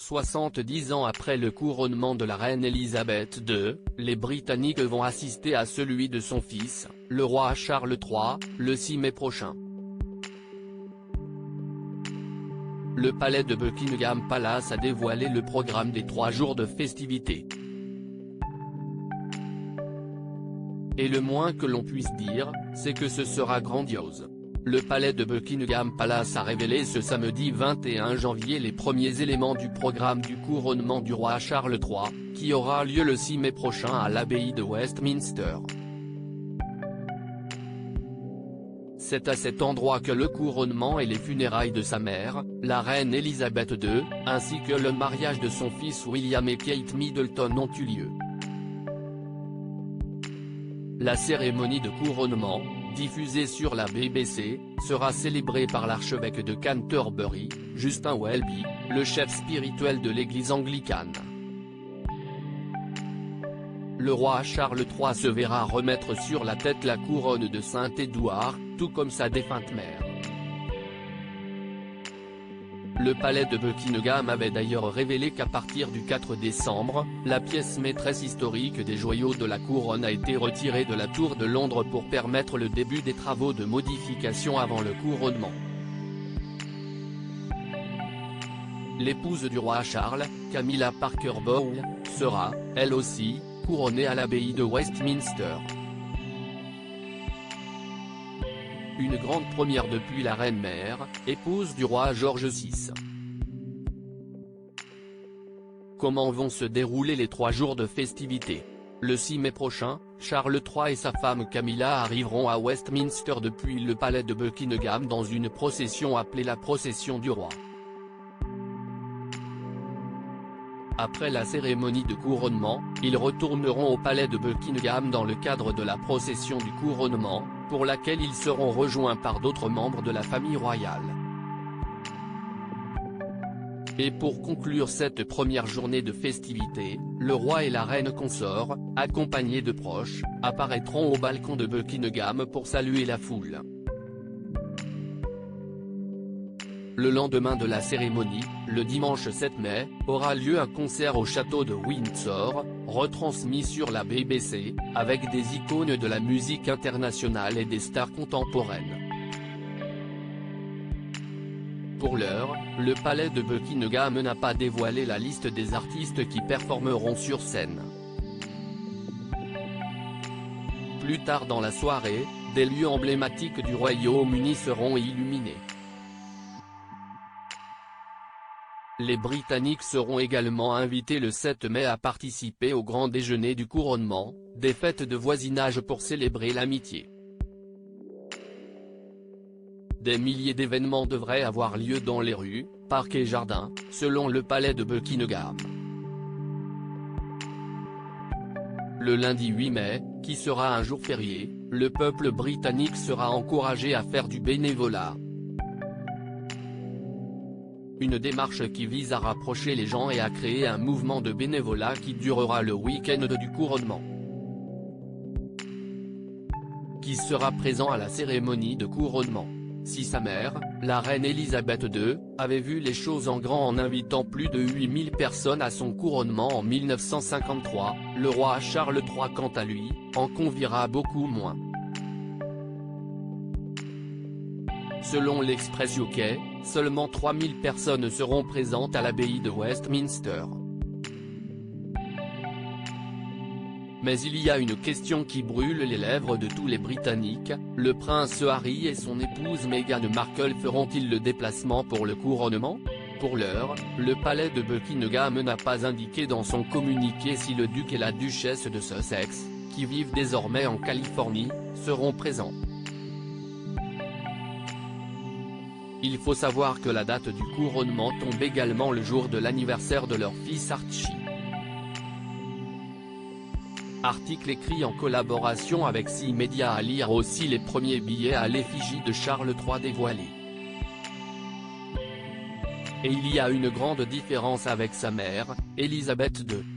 70 ans après le couronnement de la reine Elisabeth II, les Britanniques vont assister à celui de son fils, le roi Charles III, le 6 mai prochain. Le palais de Buckingham Palace a dévoilé le programme des 3 jours de festivités. Et le moins que l'on puisse dire, c'est que ce sera grandiose. Le palais de Buckingham Palace a révélé ce samedi 21 janvier les premiers éléments du programme du couronnement du roi Charles III, qui aura lieu le 6 mai prochain à l'abbaye de Westminster. C'est à cet endroit que le couronnement et les funérailles de sa mère, la reine Elisabeth II, ainsi que le mariage de son fils William et Kate Middleton ont eu lieu. La cérémonie de couronnement, diffusée sur la BBC, sera célébrée par l'archevêque de Canterbury, Justin Welby, le chef spirituel de l'église anglicane. Le roi Charles III se verra remettre sur la tête la couronne de Saint-Édouard, tout comme sa défunte mère. Le palais de Buckingham avait d'ailleurs révélé qu'à partir du 4 décembre, la pièce maîtresse historique des joyaux de la couronne a été retirée de la Tour de Londres pour permettre le début des travaux de modification avant le couronnement. L'épouse du roi Charles, Camilla Parker Bowles, sera, elle aussi, couronnée à l'abbaye de Westminster. Une grande première depuis la reine-mère, épouse du roi George VI. Comment vont se dérouler les 3 jours de festivités? Le 6 mai prochain, Charles III et sa femme Camilla arriveront à Westminster depuis le palais de Buckingham dans une procession appelée la procession du roi. Après la cérémonie de couronnement, ils retourneront au palais de Buckingham dans le cadre de la procession du couronnement, pour laquelle ils seront rejoints par d'autres membres de la famille royale. Et pour conclure cette première journée de festivités, le roi et la reine consort, accompagnés de proches, apparaîtront au balcon de Buckingham pour saluer la foule. Le lendemain de la cérémonie, le dimanche 7 mai, aura lieu un concert au château de Windsor, retransmis sur la BBC, avec des icônes de la musique internationale et des stars contemporaines. Pour l'heure, le palais de Buckingham n'a pas dévoilé la liste des artistes qui performeront sur scène. Plus tard dans la soirée, des lieux emblématiques du Royaume-Uni seront illuminés. Les Britanniques seront également invités le 7 mai à participer au grand déjeuner du couronnement, des fêtes de voisinage pour célébrer l'amitié. Des milliers d'événements devraient avoir lieu dans les rues, parcs et jardins, selon le palais de Buckingham. Le lundi 8 mai, qui sera un jour férié, le peuple britannique sera encouragé à faire du bénévolat. Une démarche qui vise à rapprocher les gens et à créer un mouvement de bénévolat qui durera le week-end du couronnement. Qui sera présent à la cérémonie de couronnement? Si sa mère, la reine Elisabeth II, avait vu les choses en grand en invitant plus de 8000 personnes à son couronnement en 1953, le roi Charles III quant à lui, en conviera beaucoup moins. Selon l'Express UK, seulement 3000 personnes seront présentes à l'abbaye de Westminster. Mais il y a une question qui brûle les lèvres de tous les Britanniques, le prince Harry et son épouse Meghan Markle feront-ils le déplacement pour le couronnement? Pour l'heure, le palais de Buckingham n'a pas indiqué dans son communiqué si le duc et la duchesse de Sussex, qui vivent désormais en Californie, seront présents. Il faut savoir que la date du couronnement tombe également le jour de l'anniversaire de leur fils Archie. Article écrit en collaboration avec 6 médias à lire aussi les premiers billets à l'effigie de Charles III dévoilés. Et il y a une grande différence avec sa mère, Elisabeth II.